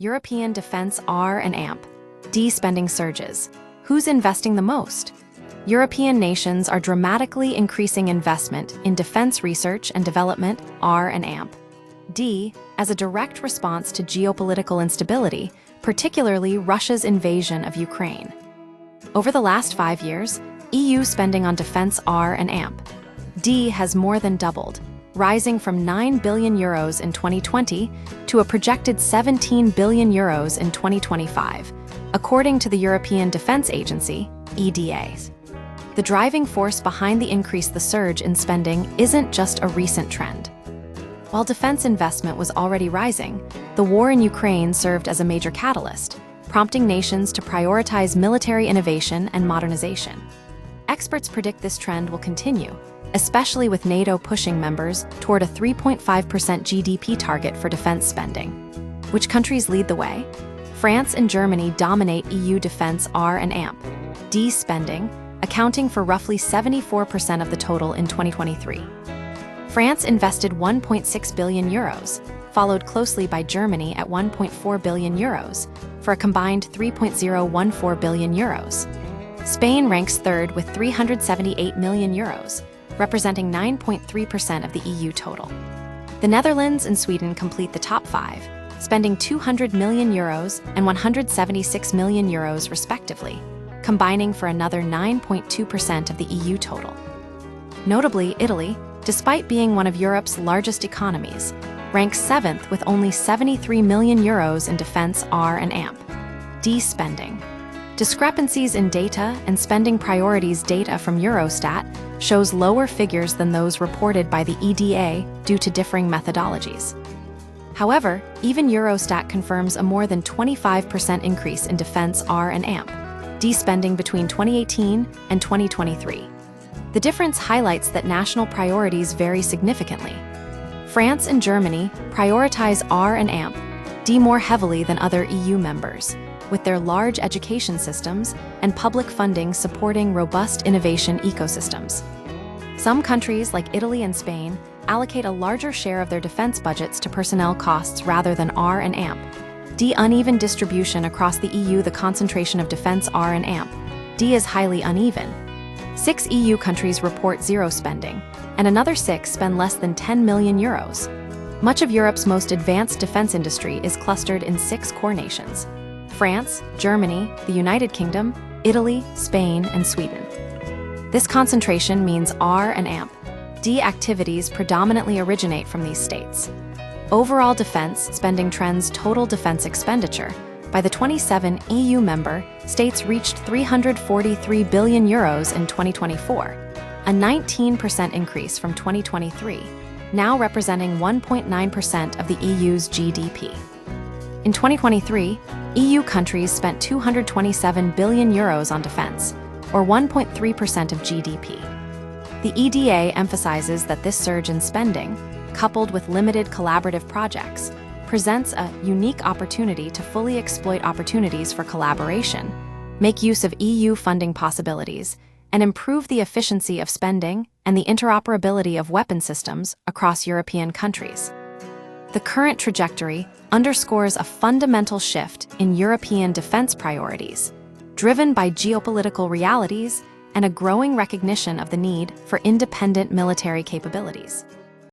European defense R&amp. D spending surges. Who's investing the most? European nations are dramatically increasing investment in defense research and development R&amp. D, as a direct response to geopolitical instability, particularly Russia's invasion of Ukraine. Over the last 5 years, EU spending on defense R&amp. D has more than doubled, rising from €9 billion in 2020 to a projected €17 billion in 2025, according to the European Defence Agency, EDA. The driving force behind the surge in spending isn't just a recent trend. While defense investment was already rising, the war in Ukraine served as a major catalyst, prompting nations to prioritize military innovation and modernization. Experts predict this trend will continue, especially with NATO pushing members toward a 3.5% GDP target for defense spending. Which countries lead the way? France and Germany dominate EU defense R&amp. D spending, accounting for roughly 74% of the total in 2023. France invested €1.6 billion, followed closely by Germany at €1.4 billion, for a combined €3.014 billion. Spain ranks third with €378 million, representing 9.3% of the EU total. The Netherlands and Sweden complete the top 5, spending €200 million and €176 million respectively, combining for another 9.2% of the EU total. Notably, Italy, despite being one of Europe's largest economies, ranks 7th with only €73 million in defense R&amp. D spending. Discrepancies in data and spending priorities data from Eurostat shows lower figures than those reported by the EDA due to differing methodologies. However, even Eurostat confirms a more than 25% increase in defense R&amp, D spending between 2018 and 2023. The difference highlights that national priorities vary significantly. France and Germany prioritize R&amp, D more heavily than other EU members, with their large education systems and public funding supporting robust innovation ecosystems. Some countries, like Italy and Spain, allocate a larger share of their defense budgets to personnel costs rather than R&amp. D uneven distribution across the EU. The concentration of defense R&amp. D is highly uneven. 6 EU countries report zero spending, and another 6 spend less than €10 million. Much of Europe's most advanced defense industry is clustered in 6 core nations: France, Germany, the United Kingdom, Italy, Spain, and Sweden. This concentration means R&amp, D activities predominantly originate from these states. Overall defense spending trends. Total defense expenditure by the 27 EU member states reached €343 billion in 2024, a 19% increase from 2023, now representing 1.9% of the EU's GDP. In 2023, EU countries spent €227 billion on defense, or 1.3% of GDP. The EDA emphasizes that this surge in spending, coupled with limited collaborative projects, presents a unique opportunity to fully exploit opportunities for collaboration, make use of EU funding possibilities, and improve the efficiency of spending and the interoperability of weapon systems across European countries. The current trajectory underscores a fundamental shift in European defense priorities, driven by geopolitical realities and a growing recognition of the need for independent military capabilities.